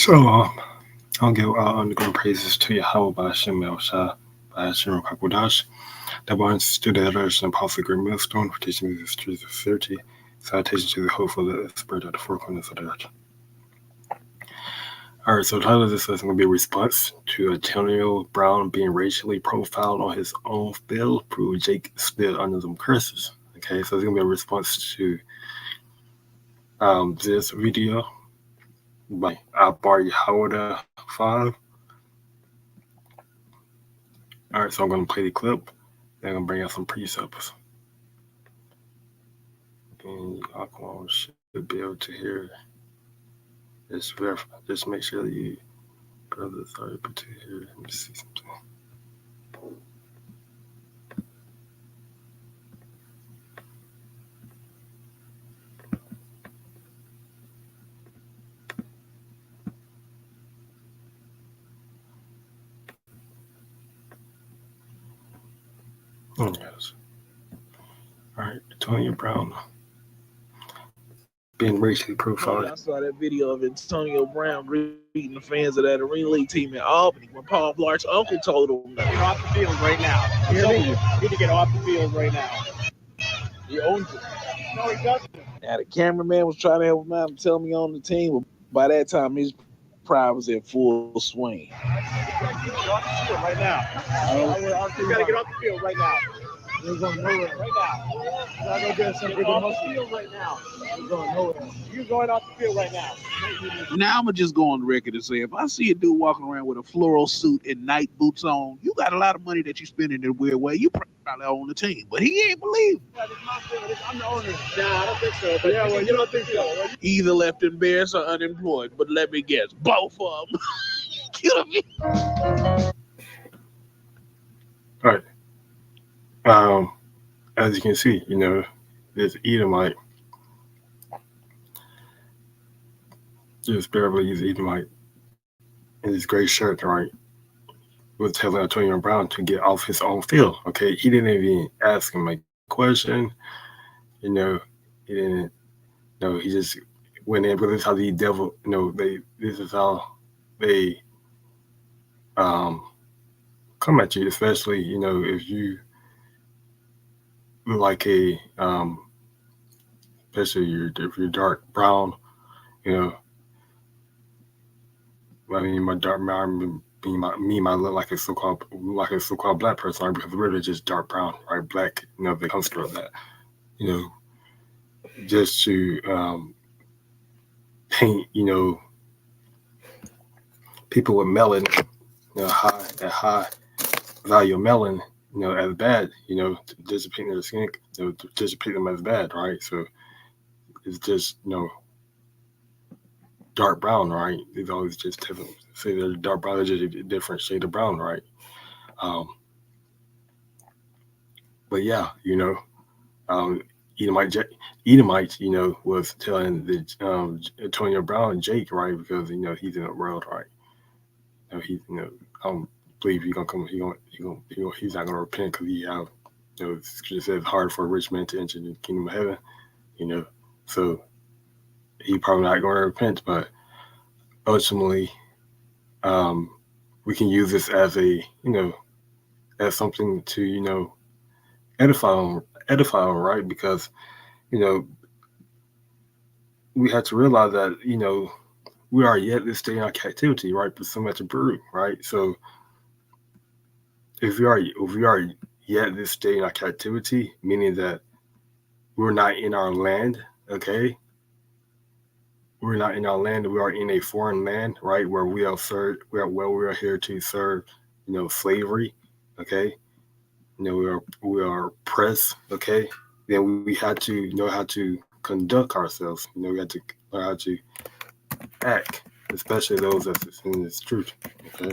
I'll give underground praises to Yahawah BAHASHAM RAWCHAA BAHASHAM QADASH. That bonds to the letters and apostle great millstone for teaching me the truths of sincerity. Citation to the hopeful the spirit at the four corners of the earth. Alright, so the title of this lesson will be a response to Antonio Brown being racially profiled on his own field, prove Jake still under some curses. Okay, so it's gonna be a response to this video by YAHAWAH 5. Alright, so I'm gonna play the clip. Then I'm gonna bring out some precepts. And y'all should be able to hear. Just make sure that you brothers are able to hear. Let me see something. Oh, yes. All right, Antonio Brown being racially profiled. I saw that video of Antonio Brown greeting the fans of that Arena League team in Albany when Paul Blart's uncle told him get off the field right now. I'm telling you need to get off the field right now. He owns it. No, he doesn't. Now the cameraman was trying to help him out and tell me on the team, but by that time his pride was in full swing. Get off the field right now. You gotta get off the field right now. You're going nowhere right now. You're going to get some big off the field right now. You're going nowhere. You're going off the field right now. Now I'm gonna just go on the record and say, if I see a dude walking around with a floral suit and night boots on, you got a lot of money that you spend in a weird way. You probably own the team, but he ain't believe. Yeah, this is my field. I'm the owner. Nah, I don't think so. But yeah, well, you don't think so. Either left embarrassed or unemployed, but let me guess, both of them. Kill me. All right. As you can see, this Edomite, just barely he's Edomite in his gray shirt, right, was telling Antonio Brown to get off his own field. Okay, he didn't even ask him a question. He didn't. No, he just went in. But this is how the devil. This is how they come at you, especially if you look like especially if you're dark brown, I mean, my dark brown might look like a so-called black person, right? Because we're really just dark brown, right? Black, they construct that, just to paint, people with melanin, high value of melanin, as bad, just to paint their skin, just to paint them as bad, right? So it's just, dark brown, right? It's always just different. Say they're dark brown, they're just a different shade of brown, right? But yeah, Edomite, was telling the Antonio Brown Jake, right? Because he's in the world, right? I don't believe he's not gonna repent because he have, Scripture says it's hard for a rich man to enter the kingdom of heaven, so he probably not going to repent, but ultimately, we can use this as as something to, edify, right? Because, we have to realize that, we are yet this day in our captivity, right? But so much brute, right? So if we are yet this day in our captivity, meaning that we're not in our land, okay? We're not in our land. We are in a foreign land, right? Where we are served. We are here to serve, slavery. Okay, we are oppressed. Okay, then we had to know how to conduct ourselves. We had to learn how to act, especially those that's in this truth. Okay.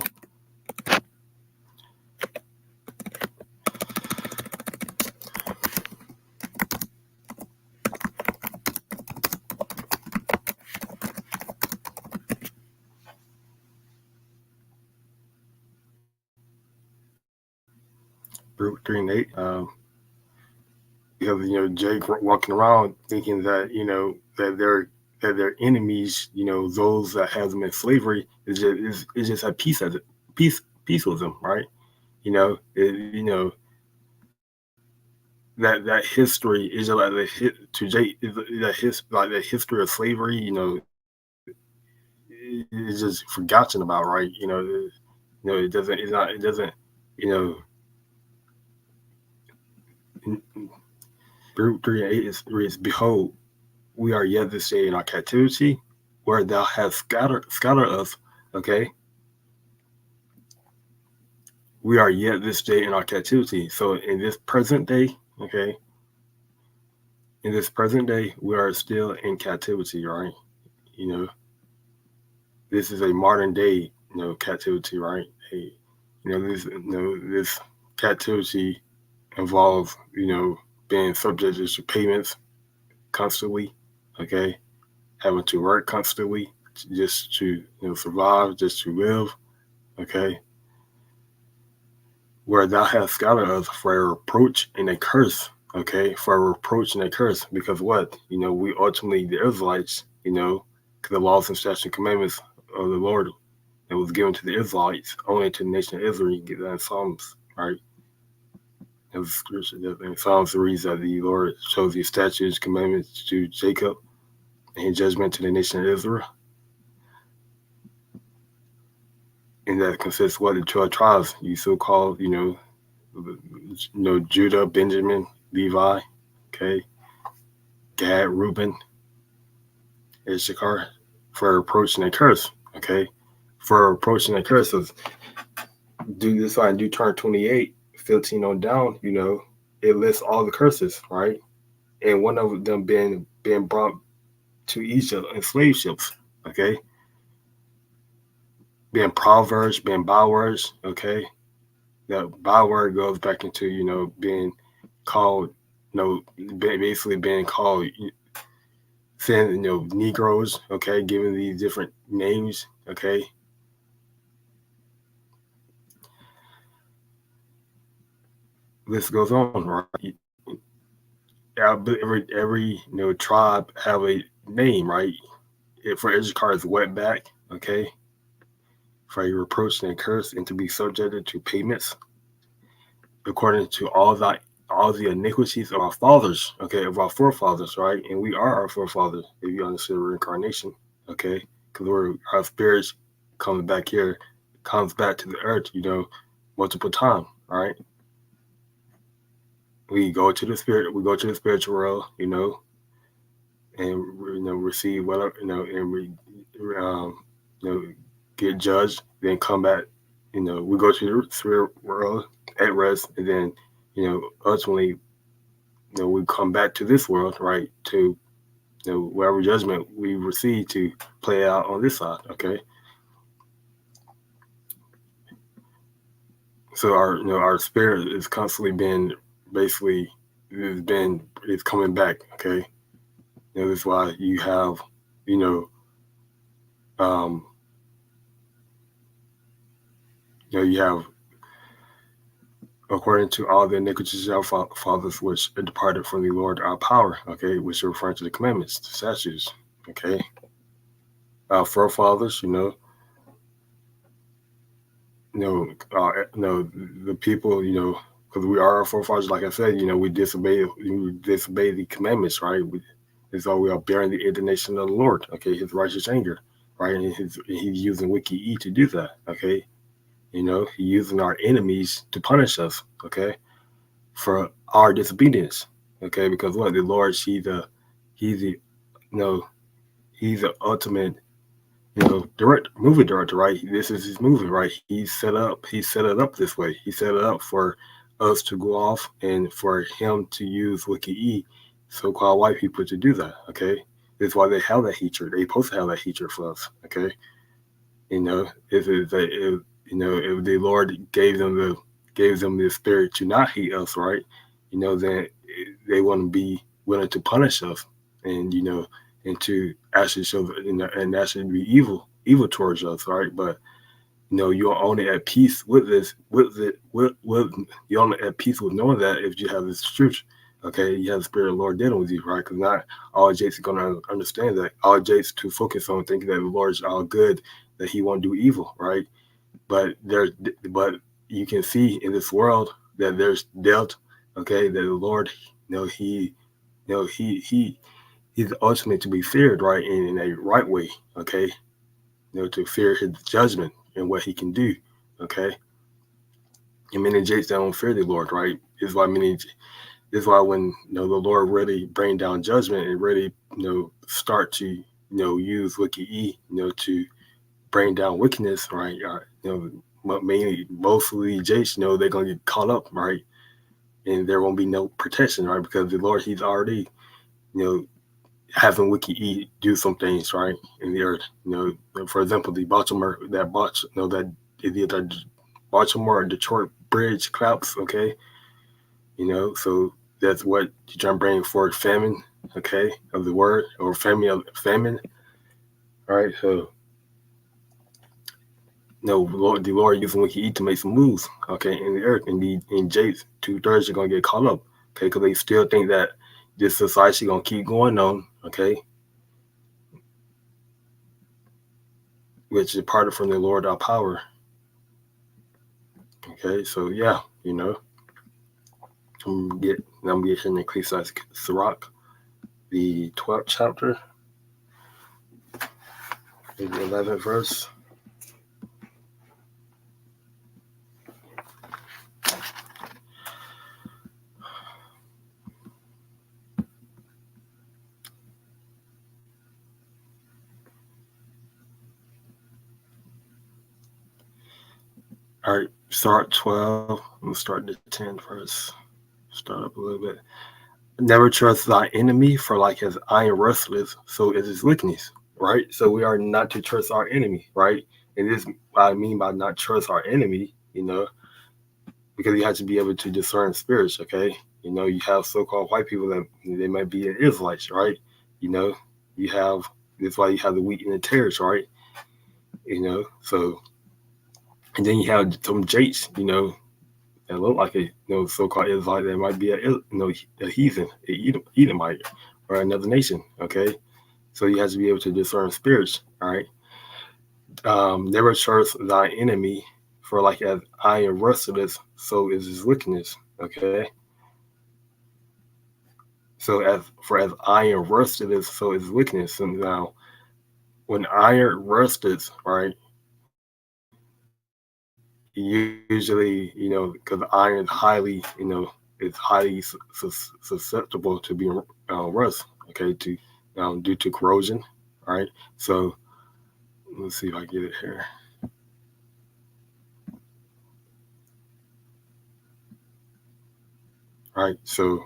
Brute 3 and 8. Because Jake walking around thinking that that they're that their enemies, those that have them in slavery, is just at peace as peace with them, right? That history is like the history of slavery, is just forgotten about, right? It doesn't, you know, 3:8 reads, "Behold, we are yet this day in our captivity, where thou hast scattered us." Okay, we are yet this day in our captivity. So in this present day, okay, in this present day, we are still in captivity, right? You know, this is a modern day, captivity, right? This captivity involves, being subjected to payments constantly, okay, having to work constantly just to survive, just to live, okay. Where thou hast scattered us for a reproach and a curse, okay, for a reproach and a curse, because what, we ultimately, the Israelites, the laws and statutes and commandments of the Lord that was given to the Israelites, only to the nation of Israel. You get that in Psalms, right? It was scripture that in Psalms reads that the Lord shows the statutes, commandments to Jacob, and judgment to the nation of Israel. And that consists what the 12 tribes, you so-called, Judah, Benjamin, Levi, okay, Gad, Reuben, Issachar, for approaching a curse, okay, for approaching a curse. Do this on Deuteronomy 28, 15 on down, it lists all the curses, right? And one of them being brought to Egypt in slave ships, okay? Being proverbs, being bywords, okay? That byword goes back into, being called, basically being called, saying, Negroes, okay? Giving these different names, okay? This goes on, right? Every tribe have a name, right? For Issachar is wetback, okay? For a reproach and a curse, and to be subjected to payments according to all the iniquities of our fathers, okay, of our forefathers, right? And we are our forefathers if you understand reincarnation, okay? Because our spirits comes back to the earth, multiple times, right? We go to the spiritual world, and receive whatever, and we get judged, then come back, we go to the spirit world at rest, and then ultimately we come back to this world, right, to whatever judgment we receive to play out on this side, okay. So our spirit is constantly being it's coming back, okay. That's why you have you have, according to all the iniquities of our fathers which departed from the Lord our power, okay, which are referring to the commandments, the statutes, okay. Our forefathers, the people, because we are our forefathers, like I said, we disobey the commandments, right? It's all we are bearing the indignation of the Lord, okay, his righteous anger, right? And he's using Wiki E to do that, okay. He's using our enemies to punish us, okay, for our disobedience, okay, because what, the Lord, he's the ultimate, movie director, right? This is his movie, right? He set it up this way. He set it up for us to go off and for him to use Wiki E, so-called white people, to do that, okay. That's why they have that hatred. They supposed to have that hatred for us, okay. If the Lord gave them the spirit to not hate us, right? Then they wouldn't be willing to punish us, and and to actually show, and actually be evil towards us, right? But you're only at peace with this, you're only at peace with knowing that if you have this truth, Okay, you have the Spirit of the Lord dealing with you, right? Because not all Jake's are going to understand that. All Jake's to focus on thinking that the Lord is all good, that He won't do evil, right? But you can see in this world that there's death. Okay, that the Lord, He's ultimately to be feared, right, in a right way. Okay, to fear His judgment and what He can do. Okay, and many Jakes that don't fear the Lord, right? Is why when the Lord really bring down judgment and really start to use wicked to bring down wickedness, right? Mainly mostly Jakes, they're gonna get caught up, right? And there won't be no protection, right? Because the Lord, He's already having wicked do some things, right, in the earth. For example, the Baltimore Baltimore and Detroit bridge collapse. Okay, so that's what you're trying to bring forward, famine, okay, of the word, or famine, right? So the Lord using what He eat to make some moves, okay, in the earth, and Jake's 2/3 are gonna get caught up, okay, because they still think that this society gonna keep going on, okay, which is parted from the Lord our power, okay. So yeah, I'm getting Ecclesiastes Sirach, the 12th chapter, the 11th verse. All right, start 12. I'm gonna start the 10th verse. Start up a little bit. Never trust thy enemy, for like as iron restless, so is his wickedness. Right? So we are not to trust our enemy, right? And this what I mean by not trust our enemy, because you have to be able to discern spirits, okay? You have so-called white people that they might be Israelites, right? You have that's why you have the wheat and the tares, right? So and then you have some Jakes, that look like a so-called Israelite that might be a heathen, a Edomite, or another nation. Okay, so you have to be able to discern spirits. All right, never trust thy enemy, for like as iron rusteth, so is his wickedness. Okay, so as iron rusteth, so is wickedness. And now, when iron rusteth, right, usually because iron is highly susceptible to being rust, okay, to due to corrosion. All right, so let's see if I get it here. All right, so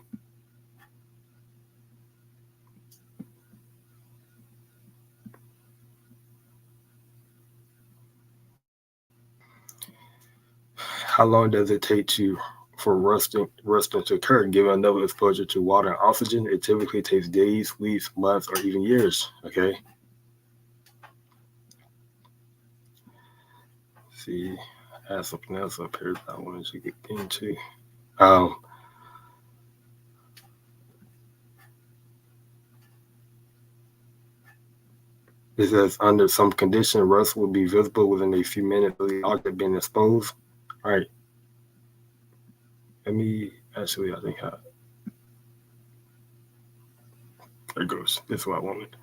how long does it take for rusting to occur? Given enough exposure to water and oxygen, it typically takes days, weeks, months, or even years. Okay. Let's see, I have something else up here that I wanted to get into. It says under some condition, rust will be visible within a few minutes of the object being exposed. All right. Let me I think there goes. This is what I wanted.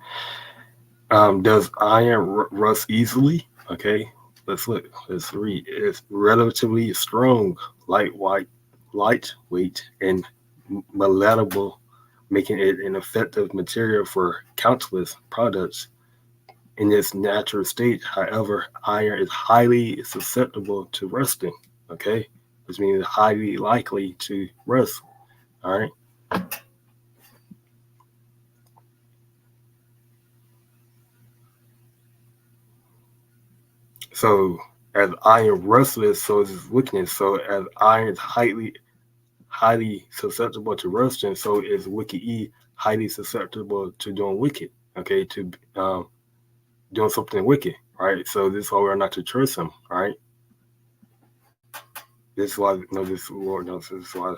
Does iron rust easily? Okay, let's look. Let's read. It's relatively strong, lightweight, and malleable, making it an effective material for countless products. In its natural state, however, iron is highly susceptible to rusting. Okay, which means highly likely to rust. All right. So as iron rustless, so is its weakness. So as iron is highly susceptible to rusting, so is wicked E highly susceptible to doing wicked. Okay, to doing something wicked. Right. So this is why we're not to trust him. Right. This is why this Lord knows. This is why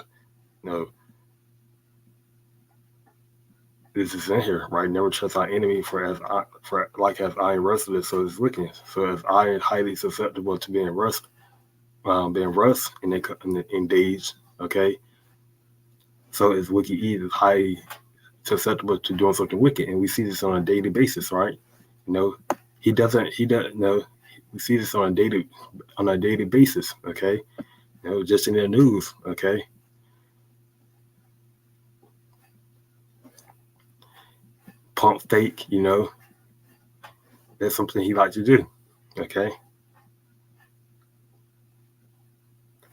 this is in here, right? Never trust our enemy as I am restless, so is wickedness. So as I am highly susceptible to being rust in days, okay. So is wicked Eve is highly susceptible to doing something wicked, and we see this on a daily basis, right? You know, he doesn't know. We see this on a daily basis, okay. Just in the news, okay. Pump fake, that's something he likes to do, okay.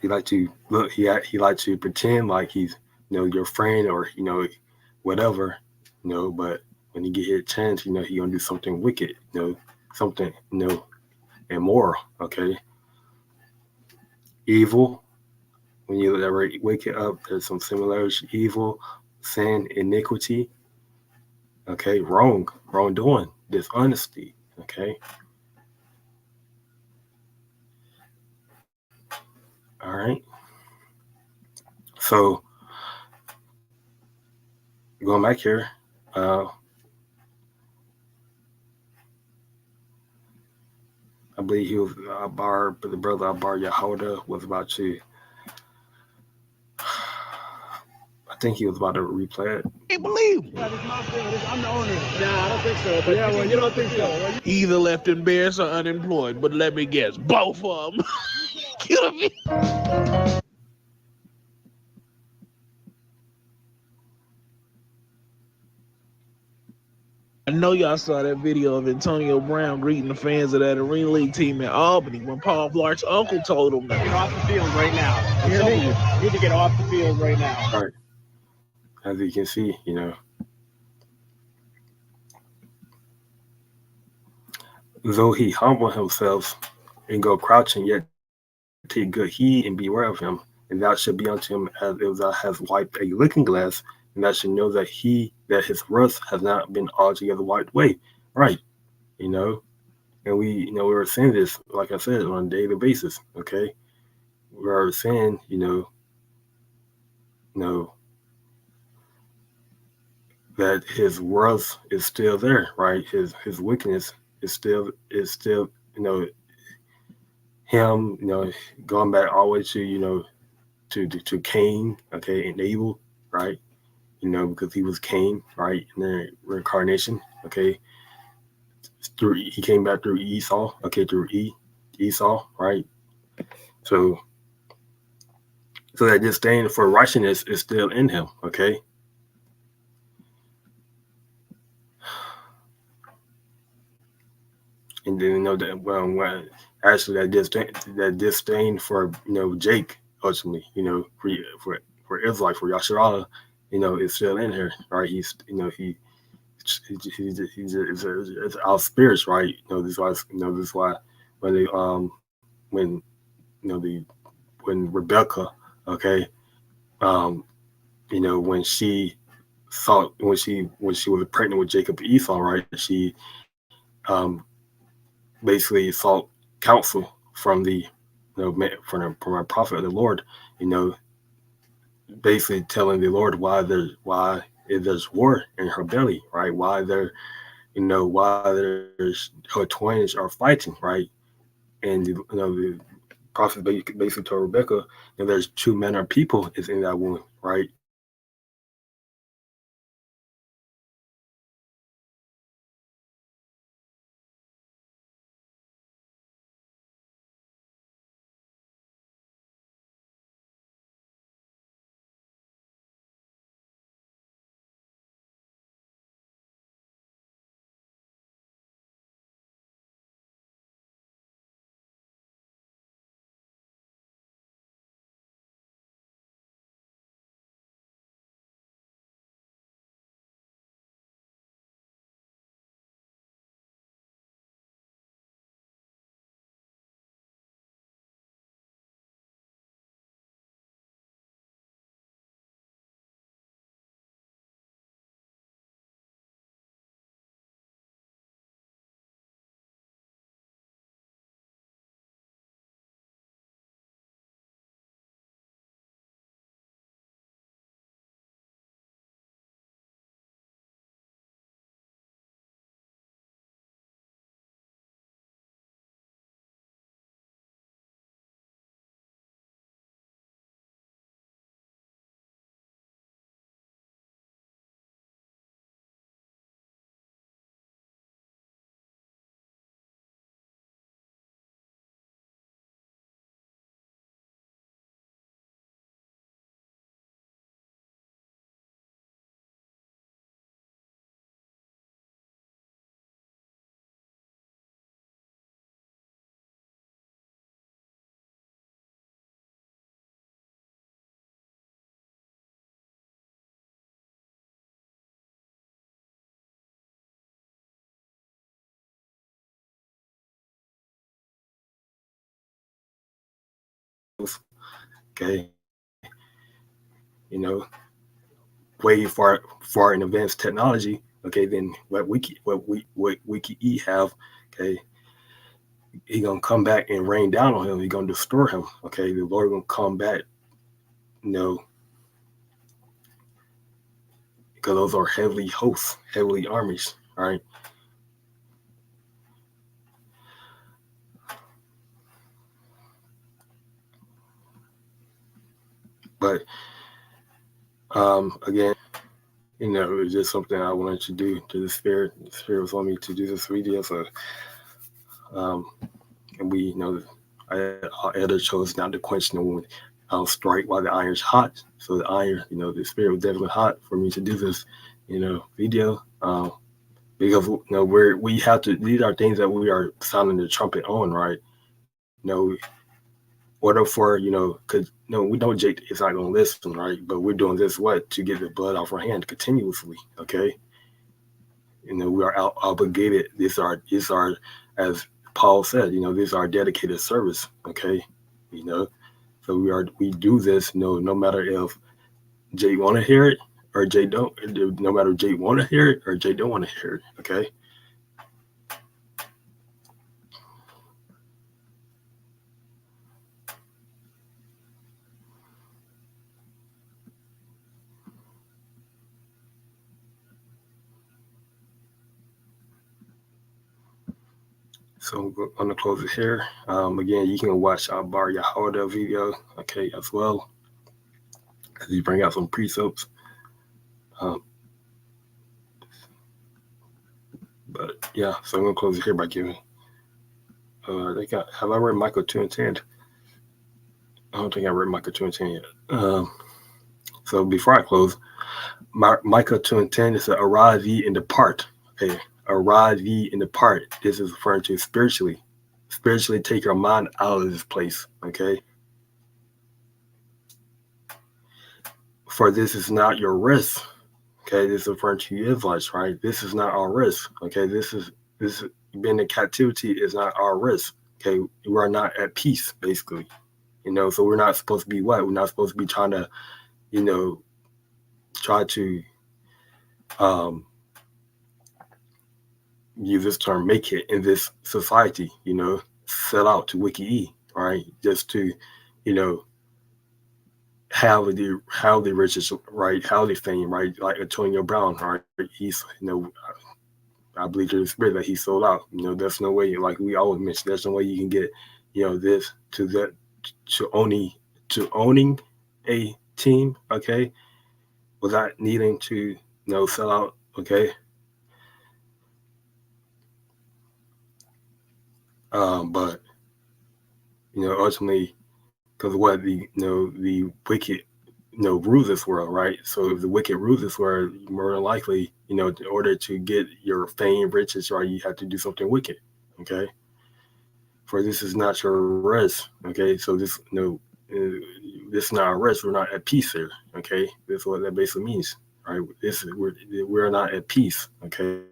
He like to look. He like to pretend like he's your friend or whatever, But when he get his chance, he gonna do something wicked, something immoral. Okay, evil. When you wake it up, there's some similarities: evil, sin, iniquity. Okay, wrongdoing, dishonesty. Okay, all right. So going back here, uh, I believe he was the brother Abar Yahuda was about to. I think he was about to replay it. Can't believe Yeah, this is my field. I'm the owner. Nah, I don't think so. But yeah, well, you don't think so. either left embarrassed or unemployed, but let me guess, both of them. Kill me. I know y'all saw that video of Antonio Brown greeting the fans of that Arena League team in Albany when Paul Blart's uncle told him that. Get off the field right now. You hear me? You need to get off the field right now. All right. As you can see, though he humble himself and go crouching, yet take good heed and beware of him. And thou should be unto him as if thou hast wiped a looking glass, and thou should know that his rust has not been altogether wiped away. Right, And we were saying this, like I said, on a daily basis. Okay, we are saying, that his rust is still there, right? His wickedness is still him, going back all the way to to Cain, okay, and Abel, right? Because he was Cain, right, in the reincarnation, okay. He came back through Esau, okay, through Esau, right? So that disdain for righteousness is still in him, okay. And then that when actually that disdain for Jake ultimately for Israel for Yahshua is still in here, right? He's it's our spirits, right? This is why when they when the when Rebecca, okay, when she when she was pregnant with Jacob and Esau, right? She um basically sought counsel from the from a prophet of the Lord, you know, basically telling the Lord why there's war in her belly, right? Why there's her twins are fighting, right? And the prophet basically told Rebecca that there's two men or people is in that woman, right? okay, you know, way far in advanced technology, okay, than what we can have, okay, he gonna come back and rain down on him. He gonna destroy him. Okay, the Lord gonna come back. You know, because those are heavily hosts, heavily armies. Right. But again, you know, it's just something I wanted to do to the Spirit. The Spirit was on me to do this video, so and we, you know, our elder chose not to quench the wind. Strike while the iron's hot. So the iron, you know, the Spirit was definitely hot for me to do this, you know, video. Because you know we have to. These are things that we are sounding the trumpet on, right? You know, order for because we know Jake is not going to listen, right? But we're doing this to get the blood off our hand continuously, okay? You know, we are obligated. These are as Paul said, you know, these are dedicated service, okay? You know, so we do this, no matter if Jay want to hear it or Jay don't. No matter if Jay want to hear it or Jay don't want to hear it, okay? So I'm going to close it here. Again, you can watch our Bar YAHAWAH video, okay, as well. As you bring out some precepts. But yeah, so I'm going to close it here by giving. Have I read Micah 2 and 10? I don't think I read Micah 2 and 10 yet. So before I close, Micah 2 and 10 is arise ye and depart. Okay, arise ye and depart. This is referring to spiritually take your mind out of this place, okay? For this is not your rest, okay? This is referring to you Israelites, right? This is not our rest, okay? This being in captivity is not our rest, okay? We are not at peace, basically, you know. So we're not supposed to be what? We're not supposed to be trying to, you know, try to use this term, make it in this society, you know, sell out to Wiki E, right? Just to, you know, have the riches, right? Have the fame, right? Like Antonio Brown, right? He's, you know, I believe to the Spirit that he sold out. You know, there's no way, like we always mention, there's no way you can get, you know, this to that to owning a team, okay, without needing to, you know, sell out, okay. But you know, ultimately, because what the wicked, you know, rule this world, right? So if the wicked rule this world, more than likely, you know, in order to get your fame, riches, right, you have to do something wicked, okay. For this is not your rest, okay. So this, this is not our rest. We're not at peace here, okay. That's what that basically means, right? This is we're not at peace, okay.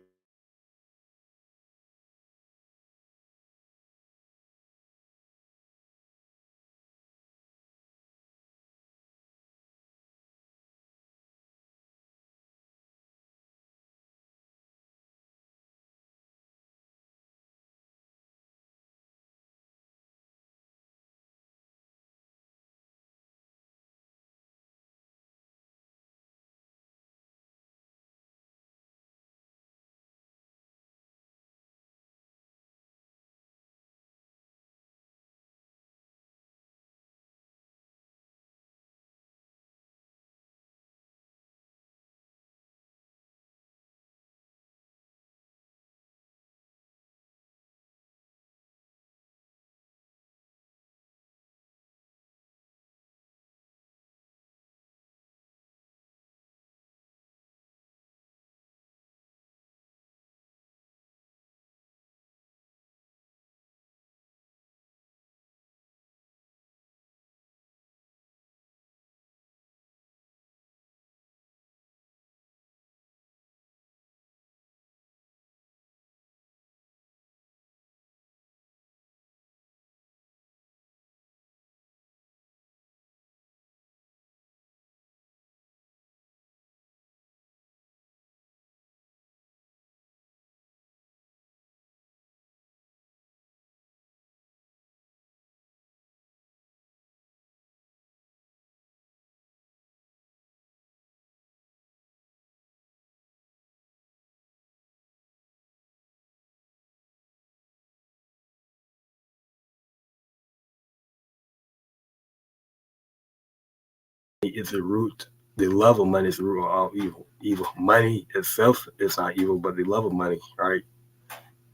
money is the root. The love of money is the root of all evil. Evil. Money itself is not evil, but the love of money, right?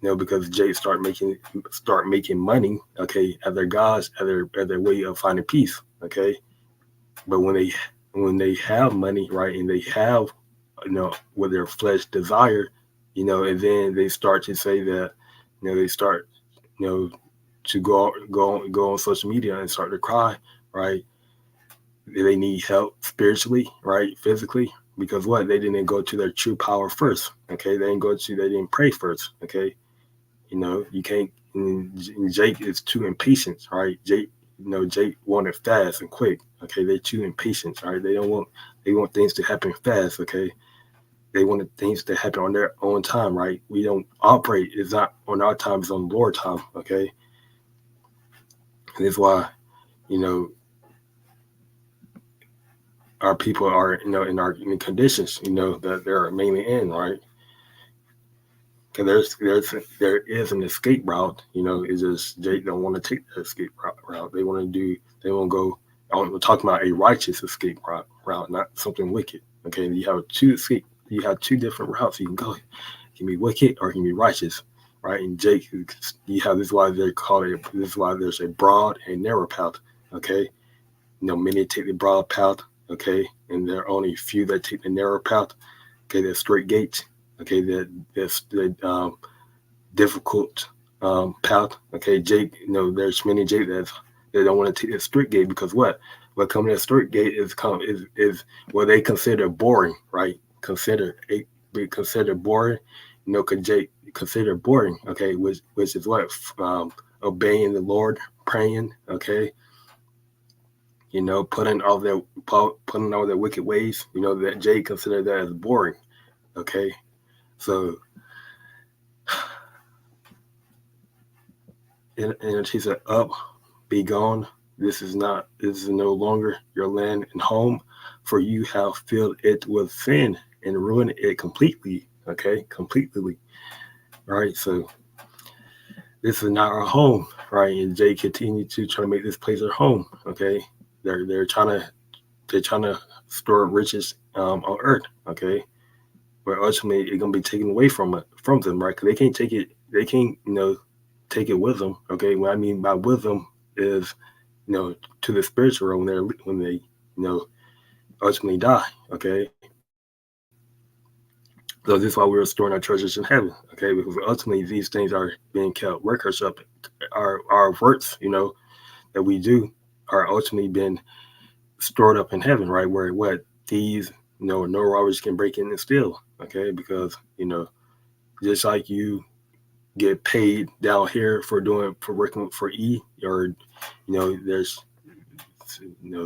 Because Jake start making money, okay, as their gods, as their way of finding peace, okay. But when they have money, right, and they have, what their flesh desire, and then they start to say that, they start, to go on social media and start to cry, right? They need help spiritually, right, physically, because what, they didn't go to their true power first, okay. They didn't pray first, okay. You can't. Jake is too impatient, right? Jake wanted fast and quick. Okay, they're too impatient, right? They want things to happen fast. Okay, they want things to happen on their own time, right? We don't operate. It's not on our time. It's on Lord time. Okay, and that's why, our people are, in conditions, that they're mainly in, right? Because there is an escape route, it's just Jake don't want to take the escape route. They want to go. We're talking about a righteous escape route, not something wicked. Okay, you have two different routes you can go. It can be wicked or it can be righteous, right? And Jake, this is why they call it. This is why there's a broad and narrow path. Okay, many take the broad path. Okay, and there are only a few that take the narrow path. Okay, there's straight gates. Okay, that's the difficult path. Okay, Jake, there's many Jake that don't want to take the straight gate because what coming to the straight gate is what they consider boring, right? Consider boring, because Jake consider boring. Okay, which is what obeying the Lord, praying. Okay, putting all their wicked ways. That Jake considered that as boring. Okay. So, and she said, "Up, be gone. This is no longer your land and home, for you have filled it with sin and ruined it completely." Okay, completely. Right. So, this is not our home, right? And Jay continued to try to make this place their home. Okay, they're trying to store riches on earth. Okay. But ultimately it's gonna be taken away from them, right? Because they can't take it. They can't, take it with them. Okay, what I mean by wisdom is, to the spiritual realm when they, ultimately die. Okay, so this is why we're storing our treasures in heaven. Okay, because ultimately these things are being kept records up. Our works, that we do are ultimately been stored up in heaven, right? Where what these, no robbers can break in and steal. Okay, because just like you get paid down here for working for E, or there's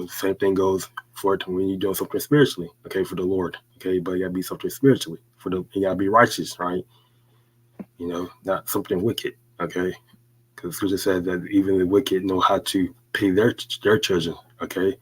same thing goes for it when you're doing something spiritually. Okay, for the Lord. Okay, but you gotta be something spiritually you gotta be righteous, right? Not something wicked. Okay, because Scripture said that even the wicked know how to pay their children. Okay,